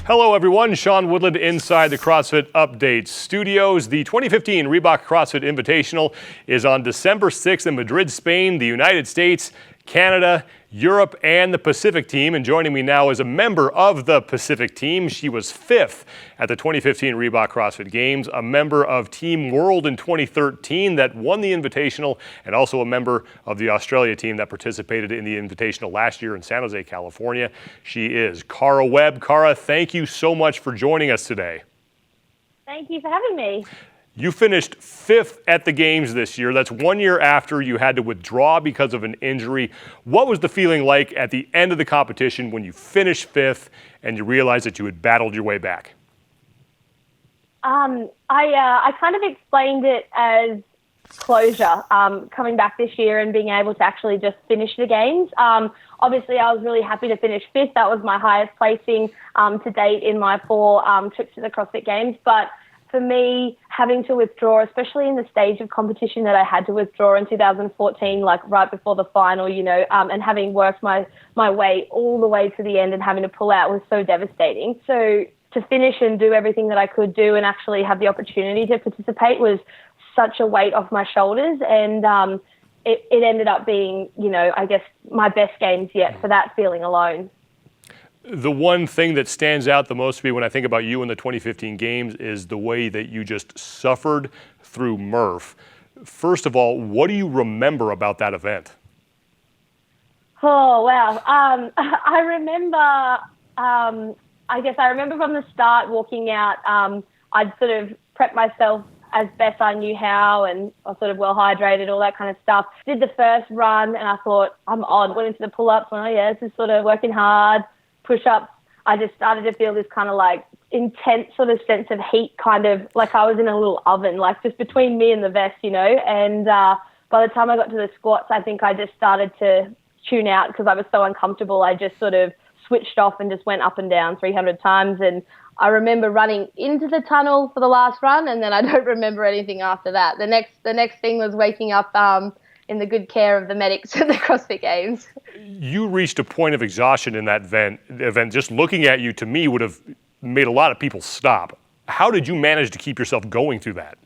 Hello everyone, Sean Woodland inside the CrossFit Update Studios. The 2015 Reebok CrossFit Invitational is on December 6th in Madrid, Spain, the United States, Canada, Europe, and the Pacific team. And joining me now is a member of the Pacific team. She was 5th at the 2015 Reebok CrossFit Games, a member of Team World in 2013 that won the Invitational, and also a member of the Australia team that participated in the Invitational last year in San Jose, California. She is Cara Webb. Cara, thank you so much for joining us today. Thank you for having me. You finished 5th at the Games this year. That's 1 year after you had to withdraw because of an injury. What was the feeling like at the end of the competition when you finished 5th and you realized that you had battled your way back? I kind of explained it as closure, coming back this year and being able to actually just finish the Games. Obviously, I was really happy to finish 5th. That was my highest placing to date in my 4 trips to the CrossFit Games. But for me, having to withdraw, especially in the stage of competition that I had to withdraw in 2014, like right before the final, and having worked my way all the way to the end and having to pull out was so devastating. So to finish and do everything that I could do and actually have the opportunity to participate was such a weight off my shoulders. And it ended up being, I guess, my best Games yet for that feeling alone. The one thing that stands out the most to me when I think about you in the 2015 Games is the way that you just suffered through Murph. First of all, what do you remember about that event? Oh, wow. I remember, I remember from the start walking out, I'd sort of prepped myself as best I knew how, and I was sort of well hydrated, all that kind of stuff. Did the first run and I thought, I'm on. Went into the pull-ups, and this is sort of working hard. Push-ups, I just started to feel this kind of like intense sort of sense of heat, kind of like I was in a little oven, like just between me and the vest, and by the time I got to the squats, I think I just started to tune out because I was so uncomfortable. I just sort of switched off and just went up and down 300 times, and I remember running into the tunnel for the last run, and then I don't remember anything after that. The next thing was waking up in the good care of the medics at the CrossFit Games. You reached a point of exhaustion in that event. Just looking at you, to me, would have made a lot of people stop. How did you manage to keep yourself going through that?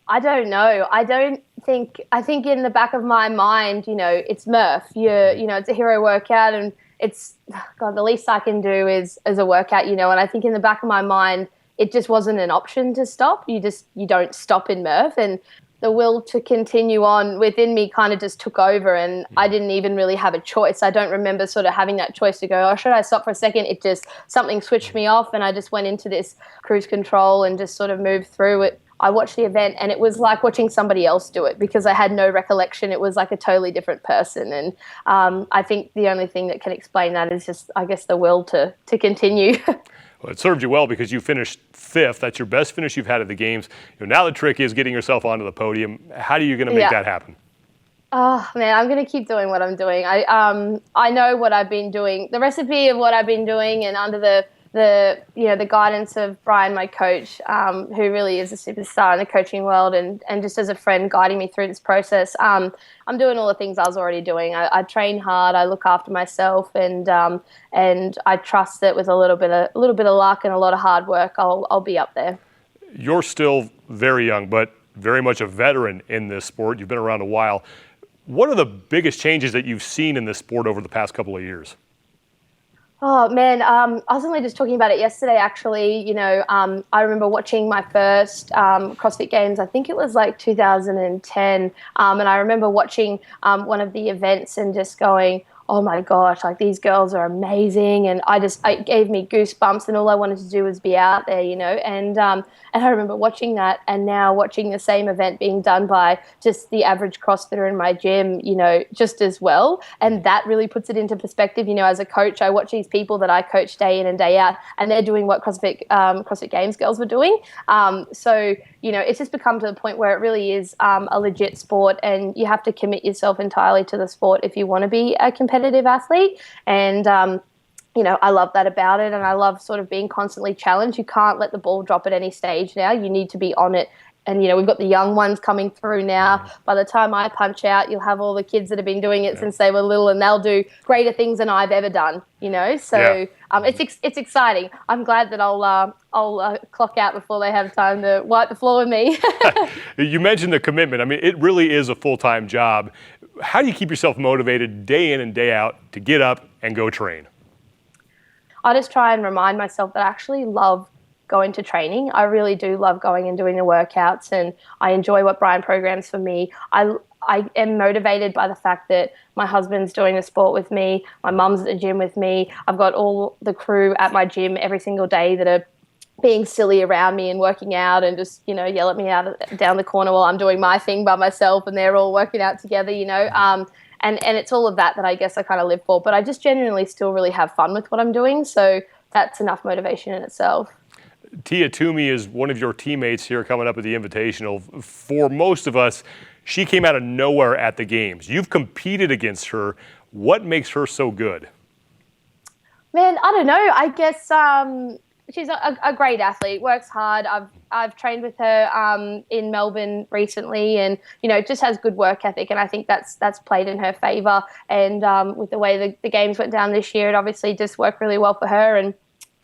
I don't know. I think in the back of my mind, it's Murph. It's a hero workout, and it's, God, the least I can do is a workout, and I think in the back of my mind, it just wasn't an option to stop. You don't stop in Murph, and the will to continue on within me kind of just took over, and I didn't even really have a choice. I don't remember sort of having that choice to go, should I stop for a second? It just, something switched me off, and I just went into this cruise control and just sort of moved through it. I watched the event, and it was like watching somebody else do it because I had no recollection. It was like a totally different person. And I think the only thing that can explain that is just, I guess, the will to continue. Well, it served you well because you finished 5th. That's your best finish you've had at the Games. Now the trick is getting yourself onto the podium. How are you going to make that happen? Oh, man, I'm going to keep doing what I'm doing. I know what I've been doing, the recipe of what I've been doing, and under the guidance of Brian, my coach, who really is a superstar in the coaching world, and just as a friend guiding me through this process, I'm doing all the things I was already doing. I train hard, I look after myself, and I trust that with a little bit of luck and a lot of hard work, I'll be up there. You're still very young, but very much a veteran in this sport. You've been around a while. What are the biggest changes that you've seen in this sport over the past couple of years? Oh, man, I was only just talking about it yesterday, actually. I remember watching my first CrossFit Games, I think it was like 2010, and I remember watching one of the events and just going, oh my gosh, like these girls are amazing, and it gave me goosebumps, and all I wanted to do was be out there, and I remember watching that, and now watching the same event being done by just the average CrossFitter in my gym, just as well, and that really puts it into perspective. As a coach, I watch these people that I coach day in and day out, and they're doing what CrossFit Games girls were doing, so it's just become to the point where it really is a legit sport, and you have to commit yourself entirely to the sport if you want to be a competitive athlete. And I love that about it, and I love sort of being constantly challenged. You can't let the ball drop at any stage now. You need to be on it we've got the young ones coming through now. By the time I punch out, you'll have all the kids that have been doing it since they were little, and they'll do greater things than I've ever done. So it's exciting. I'm glad that I'll clock out before they have time to wipe the floor with me. You mentioned the commitment. I mean, it really is a full-time job. How do you keep yourself motivated day in and day out to get up and go train? I just try and remind myself that I actually love going to training. I really do love going and doing the workouts, and I enjoy what Brian programs for me. I am motivated by the fact that my husband's doing the sport with me, my mum's at the gym with me. I've got all the crew at my gym every single day that are being silly around me and working out and just, yell at me down the corner while I'm doing my thing by myself, and they're all working out together, And it's all of that I guess I kind of live for. But I just genuinely still really have fun with what I'm doing, so that's enough motivation in itself. Tia Toomey is one of your teammates here coming up at the Invitational. For most of us, she came out of nowhere at the games. You've competed against her. What makes her so good? Man, I don't know. I guess she's a great athlete, works hard. I've trained with her in Melbourne recently, and just has good work ethic, and I think that's played in her favour. And with the way the games went down this year, it obviously just worked really well for her, and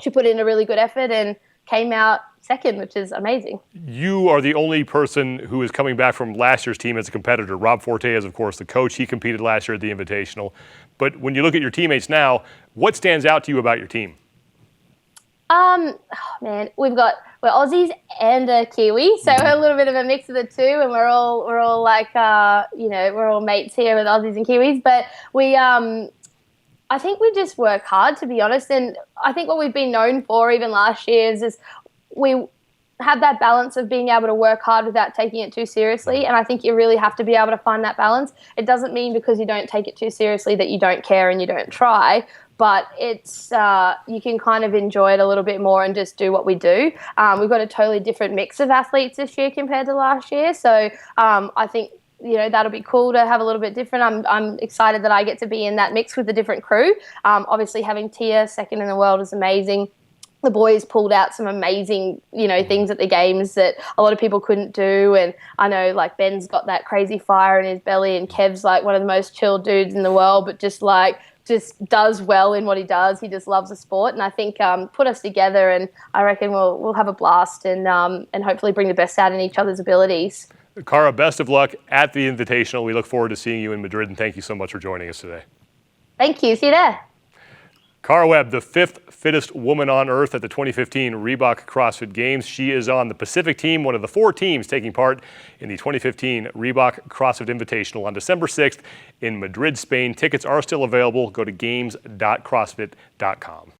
she put in a really good effort and came out second, which is amazing. You are the only person who is coming back from last year's team as a competitor. Rob Forte is, of course, the coach. He competed last year at the Invitational. But when you look at your teammates now, what stands out to you about your team? Man, we're Aussies and a Kiwi, so we're a little bit of a mix of the two, and we're all like, we're all mates here with Aussies and Kiwis. But I think we just work hard, to be honest. And I think what we've been known for even last year is we have that balance of being able to work hard without taking it too seriously. And I think you really have to be able to find that balance. It doesn't mean because you don't take it too seriously that you don't care and you don't try. But it's you can kind of enjoy it a little bit more and just do what we do. We've got a totally different mix of athletes this year compared to last year. So I think that'll be cool to have a little bit different. I'm excited that I get to be in that mix with a different crew. Obviously, having Tia second in the world is amazing. The boys pulled out some amazing, things at the games that a lot of people couldn't do. And I know, like, Ben's got that crazy fire in his belly, and Kev's like one of the most chilled dudes in the world, but just does well in what he does. He just loves the sport, and I think put us together, and I reckon we'll have a blast and hopefully bring the best out in each other's abilities. Cara, best of luck at the Invitational. We look forward to seeing you in Madrid, and thank you so much for joining us today. Thank you. See you there. Cara Webb, the 5th fittest woman on earth at the 2015 Reebok CrossFit Games. She is on the Pacific team, one of the 4 teams taking part in the 2015 Reebok CrossFit Invitational on December 6th in Madrid, Spain. Tickets are still available. Go to games.crossfit.com.